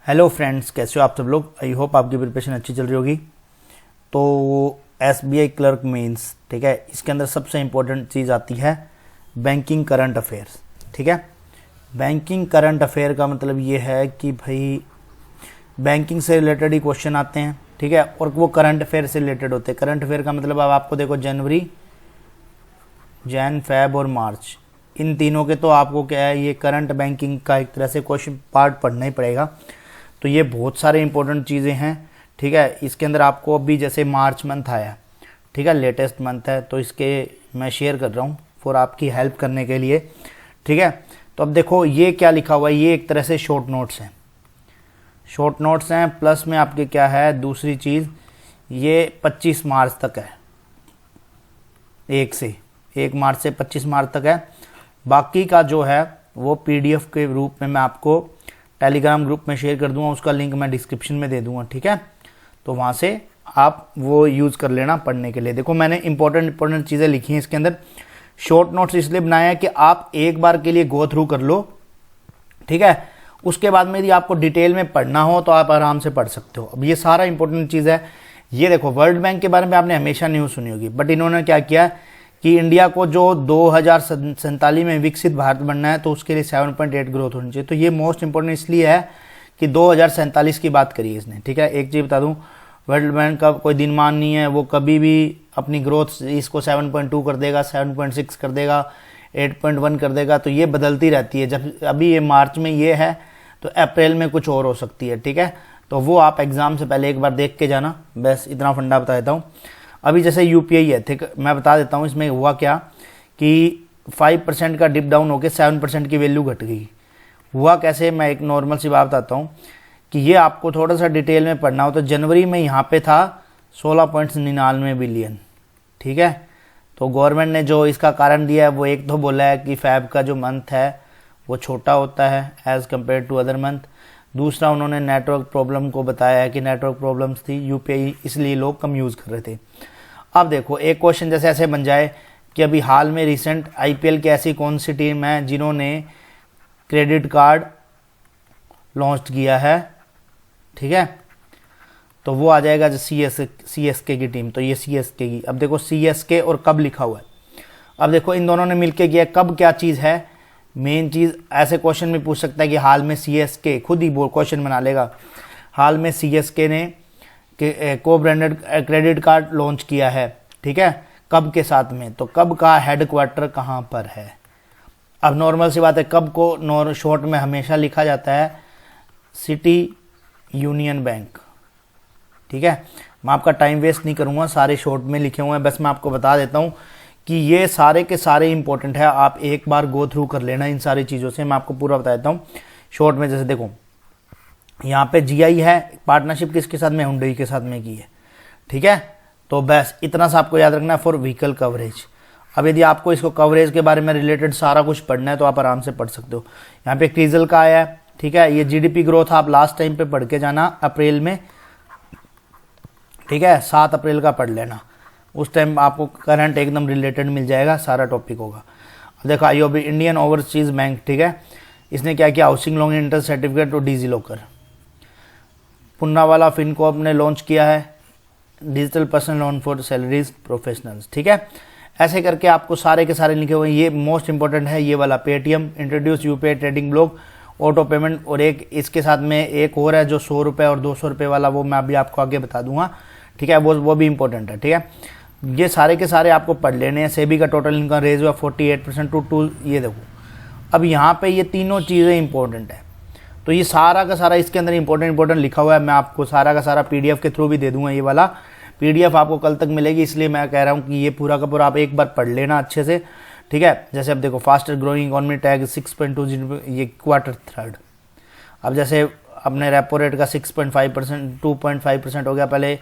Hello friends, कैसे हो आप सब लोग। आई होप आपकी प्रिपरेशन अच्छी चल रही होगी। तो एसबीआई क्लर्क मेंस, ठीक है, इसके अंदर सबसे इम्पोर्टेंट चीज़ आती है बैंकिंग करंट अफेयर्स। ठीक है, बैंकिंग करंट अफेयर का मतलब ये है कि भाई बैंकिंग से रिलेटेड ही क्वेश्चन आते हैं। ठीक है, और वो करंट अफेयर से रिलेटेड होते हैं। करंट अफेयर का मतलब अब आपको देखो जनवरी, जैन, फेब और मार्च, इन तीनों के तो आपको क्या है, ये करंट बैंकिंग का एक तरह से क्वेश्चन पार्ट पढ़ना ही पड़ेगा। तो ये बहुत सारे इंपॉर्टेंट चीज़ें हैं। ठीक है, इसके अंदर आपको अभी जैसे मार्च मंथ आया, ठीक है, लेटेस्ट मंथ है, तो इसके मैं शेयर कर रहा हूँ फॉर आपकी हेल्प करने के लिए। ठीक है, तो अब देखो ये क्या लिखा हुआ है, ये एक तरह से शॉर्ट नोट्स हैं। शॉर्ट नोट्स हैं प्लस में आपके क्या है, दूसरी चीज़ ये 25 मार्च तक है, 1 मार्च से 25 मार्च तक है। बाकी का जो है वो पीडीएफ के रूप में मैं आपको टेलीग्राम ग्रुप में शेयर कर दूंगा, उसका लिंक मैं डिस्क्रिप्शन में दे दूंगा। ठीक है, तो वहाँ से आप वो यूज़ कर लेना पढ़ने के लिए। देखो मैंने इंपॉर्टेंट चीज़ें लिखी हैं इसके अंदर। शॉर्ट नोट्स इसलिए बनाया है कि आप एक बार के लिए गो थ्रू कर लो। ठीक है, उसके बाद में यदि आपको डिटेल में पढ़ना हो तो आप आराम से पढ़ सकते हो। अब ये सारा इंपॉर्टेंट चीज़ है। ये देखो वर्ल्ड बैंक के बारे में आपने हमेशा न्यूज़ सुनी होगी, बट इन्होंने क्या किया कि इंडिया को जो 2047 में विकसित भारत बनना है तो उसके लिए 7.8 ग्रोथ होनी चाहिए। तो ये मोस्ट इंपॉर्टेंट इसलिए है कि 2047 की बात करी है इसने। ठीक है, एक चीज़ बता दूं, वर्ल्ड बैंक का कोई दिनमान नहीं है, वो कभी भी अपनी ग्रोथ इसको 7.2 कर देगा, 7.6 कर देगा, 8.1 कर देगा, तो ये बदलती रहती है। जब अभी ये मार्च में ये है तो अप्रैल में कुछ और हो सकती है। ठीक है, तो वो आप एग्ज़ाम से पहले एक बार देख के जाना। बस इतना फंडा बता देता हूँ। अभी जैसे यूपीआई है, ठीक, मैं बता देता हूँ इसमें हुआ क्या कि 5% का डिप डाउन होकर 7% की वैल्यू घट गई। हुआ कैसे, मैं एक नॉर्मल सी बात बताता हूँ कि ये आपको थोड़ा सा डिटेल में पढ़ना हो तो जनवरी में यहाँ पे था 16.99 बिलियन। ठीक है, तो गवर्नमेंट ने जो इसका कारण दिया है वो एक तो बोला है कि फैब का जो मंथ है वो छोटा होता है as compare to other month. दूसरा उन्होंने नेटवर्क प्रॉब्लम को बताया है कि नेटवर्क प्रॉब्लम्स थी यूपीआई, इसलिए लोग कम यूज़ कर रहे थे। अब देखो एक क्वेश्चन जैसे ऐसे बन जाए कि अभी हाल में रिसेंट आईपीएल की ऐसी कौन सी टीम है जिन्होंने क्रेडिट कार्ड लॉन्च किया है। ठीक है, तो वो आ जाएगा जो सीएसके की टीम, तो ये सीएसके की। अब देखो सीएसके और कब लिखा हुआ है। अब देखो इन दोनों ने मिलकर किया, कब क्या चीज़ है, मेन चीज़ ऐसे क्वेश्चन में पूछ सकता है कि हाल में सीएसके खुद ही क्वेश्चन बना लेगा, हाल में सीएसके ने को ब्रांडेड क्रेडिट कार्ड लॉन्च किया है। ठीक है, कब के साथ में, तो कब का हेडक्वार्टर कहाँ पर है। अब नॉर्मल सी बात है, कब को शॉर्ट में हमेशा लिखा जाता है सिटी यूनियन बैंक। ठीक है, मैं आपका टाइम वेस्ट नहीं करूँगा, सारे शॉर्ट में लिखे हुए हैं, बस मैं आपको बता देता हूँ कि ये सारे के सारे इंपॉर्टेंट है। आप एक बार गो थ्रू कर लेना इन सारी चीज़ों से। मैं आपको पूरा बता देता हूँ शॉर्ट में। जैसे देखो यहाँ पे जीआई है, पार्टनरशिप किसके साथ में, हुंडई के साथ में की है। ठीक है, तो बस इतना सा आपको याद रखना है फॉर व्हीकल कवरेज। अब यदि आपको इसको कवरेज के बारे में रिलेटेड सारा कुछ पढ़ना है तो आप आराम से पढ़ सकते हो। यहाँ पे क्रीजल का आया है। ठीक है, ये जीडीपी ग्रोथ आप लास्ट टाइम पे पढ़ के जाना अप्रैल में। ठीक है, 7 अप्रैल का पढ़ लेना, उस टाइम आपको करंट एकदम रिलेटेड मिल जाएगा, सारा टॉपिक होगा। देखो आईओबी इंडियन ओवरसीज बैंक, ठीक है, इसने क्या किया, हाउसिंग लोन इंटरेस्ट सर्टिफिकेट और डिजी लॉकर। पुन्नावाला फिनकॉर्प ने लॉन्च किया है digital personal loan for salaries professionals. ठीक है, ऐसे करके आपको सारे के सारे लिखे हुए हैं। ये मोस्ट इंपॉर्टेंट है ये वाला, Paytm introduce UPI trading block auto payment, और एक इसके साथ में एक और है जो 100 रुपये और 200 रुपये वाला, वो मैं अभी आपको आगे बता दूंगा। ठीक है, वो भी इंपॉर्टेंट है। ठीक है, ये सारे के सारे आपको पढ़ लेने हैं। सेबी का टोटल इनकम रेज हुआ 48% टू ये देखो। अब यहाँ पे ये तीनों चीज़ें इंपॉर्टेंट है, तो ये सारा का सारा इसके अंदर इंपॉर्टेंट लिखा हुआ है। मैं आपको सारा का सारा पीडीएफ के थ्रू भी दे दूंगा। ये वाला पीडीएफ आपको कल तक मिलेगी, इसलिए मैं कह रहा हूँ कि ये पूरा का पूरा आप एक बार पढ़ लेना अच्छे से। ठीक है, जैसे अब देखो फास्टर ग्रोइंग इकोनॉमी टैग 6.20, ये क्वार्टर थर्ड। अब जैसे अपने रेपो रेट का 6.5%, 2.5% हो गया, पहले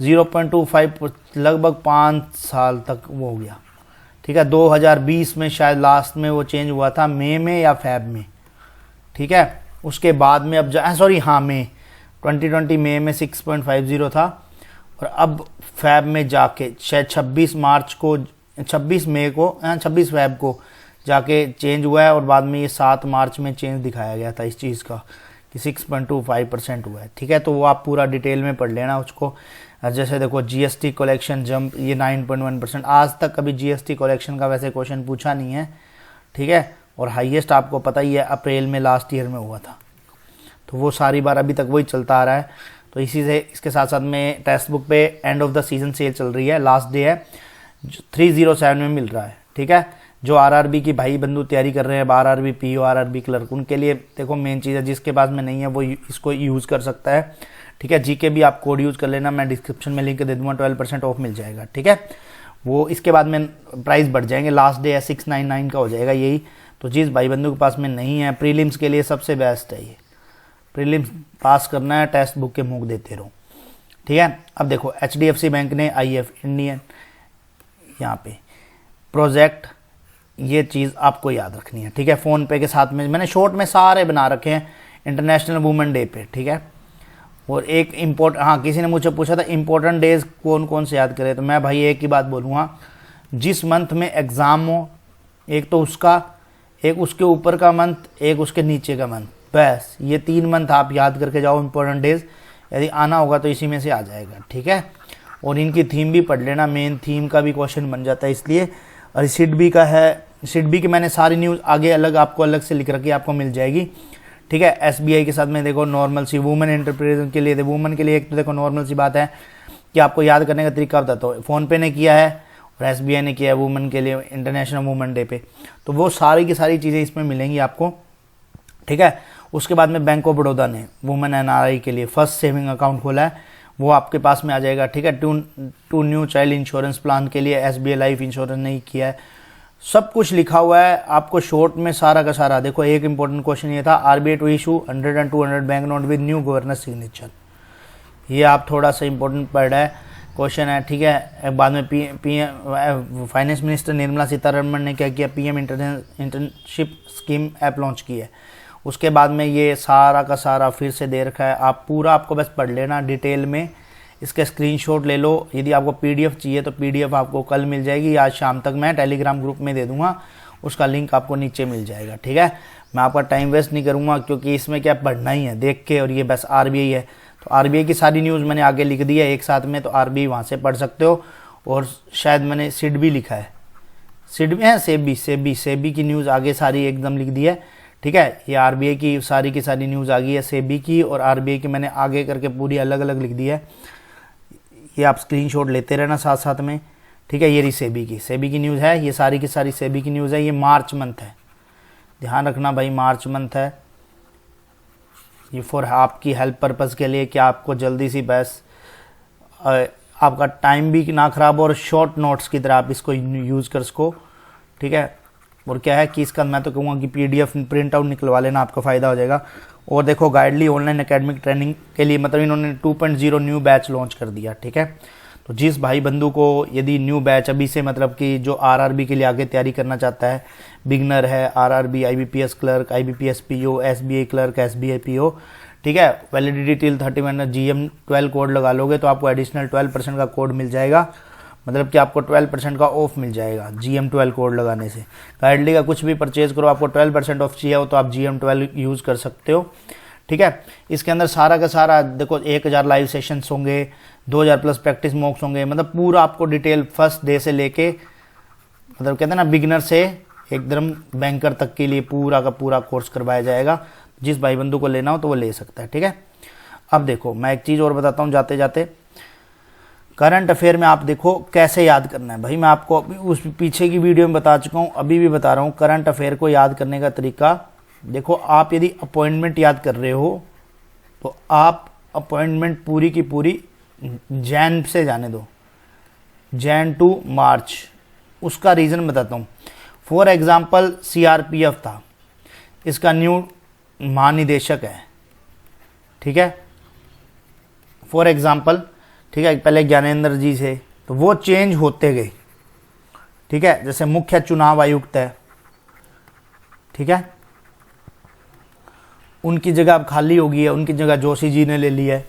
0.25 लगभग 5 साल तक वो हो गया। ठीक है, 2020 में शायद लास्ट में वो चेंज हुआ था, मई में या फेब में। ठीक है, उसके बाद में अब मई 2020 मई में 6.50 था, और अब फेब में जाके शायद 26 फेब को जाके चेंज हुआ है, और बाद में ये 7 मार्च में चेंज दिखाया गया था इस चीज़ का कि 6.25% हुआ है, ठीक है। तो वो आप पूरा डिटेल में पढ़ लेना उसको। जैसे देखो जीएसटी कलेक्शन जंप ये 9.1%, आज तक कभी जीएसटी कलेक्शन का वैसे क्वेश्चन पूछा नहीं है, ठीक है। और हाईएस्ट आपको पता ही है अप्रैल में लास्ट ईयर में हुआ था, तो वो सारी बार अभी तक वही चलता आ रहा है। तो इसी से इसके साथ साथ में टेक्स्ट बुक पे end of the season cell चल रही है, लास्ट डे है 307 में मिल रहा है, ठीक है। जो आरआरबी की भाई बंधु तैयारी कर रहे हैं, आरआरबी पीओ, आरआरबी क्लर्क, उनके लिए देखो मेन चीज़ है, जिसके पास में नहीं है वो इसको यूज़ कर सकता है, ठीक है। जीके भी आप कोड यूज़ कर लेना, मैं डिस्क्रिप्शन में लिंक दे दूंगा, 12% ऑफ मिल जाएगा, ठीक है। वो इसके बाद में प्राइस बढ़ जाएंगे, लास्ट डे है 699 का हो जाएगा यही। तो जिस भाई बंधु के पास में नहीं है, प्रीलिम्स के लिए सबसे बेस्ट है ये, प्रीलिम्स पास करना है, टेक्स्ट बुक के मुँह देते रहो, ठीक है। अब देखो HDFC बैंक ने IF इंडियन यहाँ पे प्रोजेक्ट, ये चीज़ आपको याद रखनी है, ठीक है। फ़ोन पे के साथ में मैंने शॉर्ट में सारे बना रखे हैं इंटरनेशनल वुमेन डे पे, ठीक है। और एक हाँ किसी ने मुझे पूछा था इम्पोर्टेंट डेज कौन कौन से याद करें, तो मैं भाई एक ही बात बोलूँगा, जिस मंथ में एग्ज़ाम हो, एक तो उसका, एक उसके ऊपर का मंथ, एक उसके नीचे का मंथ, बस ये 3 मंथ आप याद करके जाओ इम्पोर्टेंट डेज। यदि आना होगा तो इसी में से आ जाएगा, ठीक है। और इनकी थीम भी पढ़ लेना, मेन थीम का भी क्वेश्चन बन जाता है इसलिए। और सिडबी का है, सिडबी की मैंने सारी न्यूज़ आगे आपको अलग से लिख रखी है, आपको मिल जाएगी, ठीक है। SBI के साथ में देखो नॉर्मल सी वुमेन एंटरप्रेन्योर के लिए, वुमेन के लिए एक तो देखो नॉर्मल सी बात है कि आपको याद करने का तरीका बताता हूँ, फ़ोन पे ने किया है और SBI ने किया है वुमेन के लिए इंटरनेशनल वुमेन डे पे, तो वो सारी की सारी चीज़ें इसमें मिलेंगी आपको, ठीक है। उसके बाद में बैंक ऑफ बड़ौदा ने वुमेन NRI के लिए फर्स्ट सेविंग अकाउंट खोला है, वो आपके पास में आ जाएगा, ठीक है। Two new child insurance plan के लिए SBI लाइफ इंश्योरेंस नहीं किया है, सब कुछ लिखा हुआ है आपको शॉर्ट में सारा का सारा। देखो एक इंपॉर्टेंट क्वेश्चन ये था, RBI to issue 100 and 200 bank note with new governor signature, ये आप थोड़ा सा इंपॉर्टेंट पढ़ रहा है क्वेश्चन है, ठीक है। बाद में PM finance minister Nirmala Sitharaman ने क्या किया, PM internship scheme app launch की है। उसके बाद में ये सारा का सारा फिर से दे रखा है, आप पूरा आपको बस पढ़ लेना डिटेल में, इसका स्क्रीनशॉट ले लो। यदि आपको PDF चाहिए तो PDF आपको कल मिल जाएगी, आज शाम तक मैं टेलीग्राम ग्रुप में दे दूंगा, उसका लिंक आपको नीचे मिल जाएगा, ठीक है। मैं आपका टाइम वेस्ट नहीं करूंगा क्योंकि इसमें क्या पढ़ना ही है देख के, और ये बस RBI है तो RBI की सारी न्यूज़ मैंने आगे लिख दी है एक साथ में, तो RBI वहाँ से पढ़ सकते हो। और शायद मैंने सिडबी लिखा है, सिडबी है, सेबी की न्यूज़ आगे सारी एकदम लिख दी है, ठीक है। ये RBI की सारी न्यूज़ आ गई है, सेबी की और RBI की मैंने आगे करके पूरी अलग अलग लिख दी है, ये आप स्क्रीनशॉट लेते रहना साथ साथ में, ठीक है। ये रही सेबी की न्यूज़ है, ये सारी की सारी सेबी की न्यूज़ है। ये मार्च मंथ है, ध्यान रखना भाई, मार्च मंथ है ये, फॉर आपकी हेल्प पर्पज़ के लिए कि आपको जल्दी सी बस आपका टाइम भी ना खराब हो और शॉर्ट नोट्स की तरह आप इसको यूज़ कर सको, ठीक है। और क्या है कि इसका मैं तो कहूँगा कि PDF प्रिंट आउट निकलवा लेना, आपका फ़ायदा हो जाएगा। और देखो गाइडली ऑनलाइन एकेडमिक ट्रेनिंग के लिए मतलब इन्होंने 2.0 न्यू बैच लॉन्च कर दिया, ठीक है। तो जिस भाई बंधु को यदि न्यू बैच अभी से मतलब कि जो RRB के लिए आगे तैयारी करना चाहता है, बिगनर है, RRB, IBPS clerk, IBPS PO, SBI clerk, SBI PO, ठीक है, वैलिडिटी टिल 31 GM12 कोड लगा लोगे तो आपको एडिशनल 12% का कोड मिल जाएगा, मतलब कि आपको 12% का ऑफ मिल जाएगा GM12 कोड लगाने से। गाइडली का कुछ भी परचेज करो, आपको 12% ऑफ चाहिए हो तो आप GM12 यूज़ कर सकते हो, ठीक है। इसके अंदर सारा का सारा देखो 1000 लाइव सेशंस होंगे, 2000 प्लस प्रैक्टिस मॉक्स होंगे, मतलब पूरा आपको डिटेल फर्स्ट डे से लेके मतलब कहते हैं ना बिगिनर से एकदम बैंकर तक के लिए पूरा का पूरा कोर्स करवाया जाएगा। जिस भाई बंधु को लेना हो तो वो ले सकता है, ठीक है। अब देखो मैं एक चीज़ और बताता हूँ जाते जाते, करंट अफेयर में आप देखो कैसे याद करना है भाई, मैं आपको अभी उस पीछे की वीडियो में बता चुका हूँ, अभी भी बता रहा हूँ। करंट अफेयर को याद करने का तरीका देखो, आप यदि अपॉइंटमेंट याद कर रहे हो तो आप अपॉइंटमेंट पूरी की पूरी जैन से जाने दो, जैन टू मार्च। उसका रीज़न बताता हूँ। फॉर एग्जाम्पल CRPF था, इसका न्यू महानिदेशक है, ठीक है, फॉर एग्जाम्पल, ठीक है। पहले ज्ञानेंद्र जी से तो वो चेंज होते गए, ठीक है। जैसे मुख्य चुनाव आयुक्त है, ठीक है, उनकी जगह अब खाली हो गई है, उनकी जगह जोशी जी ने ले ली है।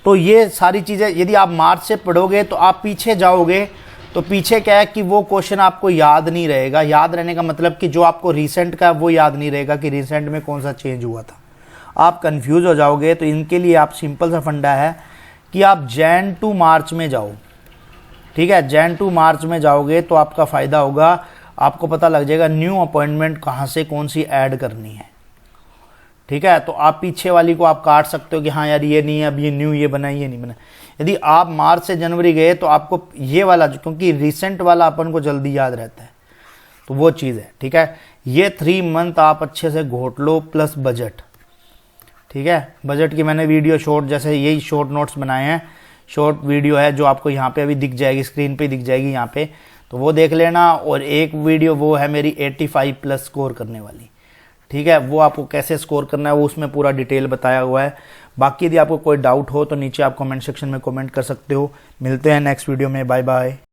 तो ये सारी चीज़ें यदि आप मार्च से पढ़ोगे तो आप पीछे जाओगे तो पीछे क्या है कि वो क्वेश्चन आपको याद नहीं रहेगा। याद रहने का मतलब कि जो आपको रिसेंट का वो याद नहीं रहेगा कि रिसेंट में कौन सा चेंज हुआ था। आप कंफ्यूज हो जाओगे। तो इनके लिए आप सिंपल सा फंडा है कि आप जैन टू मार्च में जाओ, ठीक है। जैन टू मार्च में जाओगे तो आपका फ़ायदा होगा, आपको पता लग जाएगा न्यू अपॉइंटमेंट कहाँ से कौन सी ऐड करनी है, ठीक है। तो आप पीछे वाली को आप काट सकते हो कि हाँ यार ये नहीं है, अब ये न्यू ये बना, ये नहीं बना। यदि आप मार्च से जनवरी गए तो आपको ये वाला, क्योंकि रिसेंट वाला अपन को जल्दी याद रहता है, तो वो चीज़ है, ठीक है। ये 3 मंथ आप अच्छे से घोट लो प्लस बजट, ठीक है। बजट की मैंने वीडियो शॉर्ट, जैसे यही शॉर्ट नोट्स बनाए हैं, शॉर्ट वीडियो है जो आपको यहाँ पे अभी दिख जाएगी, स्क्रीन पे दिख जाएगी यहाँ पे, तो वो देख लेना। और एक वीडियो वो है मेरी 85 प्लस स्कोर करने वाली, ठीक है। वो आपको कैसे स्कोर करना है वो उसमें पूरा डिटेल बताया हुआ है। बाकी यदि आपको कोई डाउट हो तो नीचे आप कमेंट सेक्शन में कमेंट कर सकते हो। मिलते हैं नेक्स्ट वीडियो में, बाय बाय।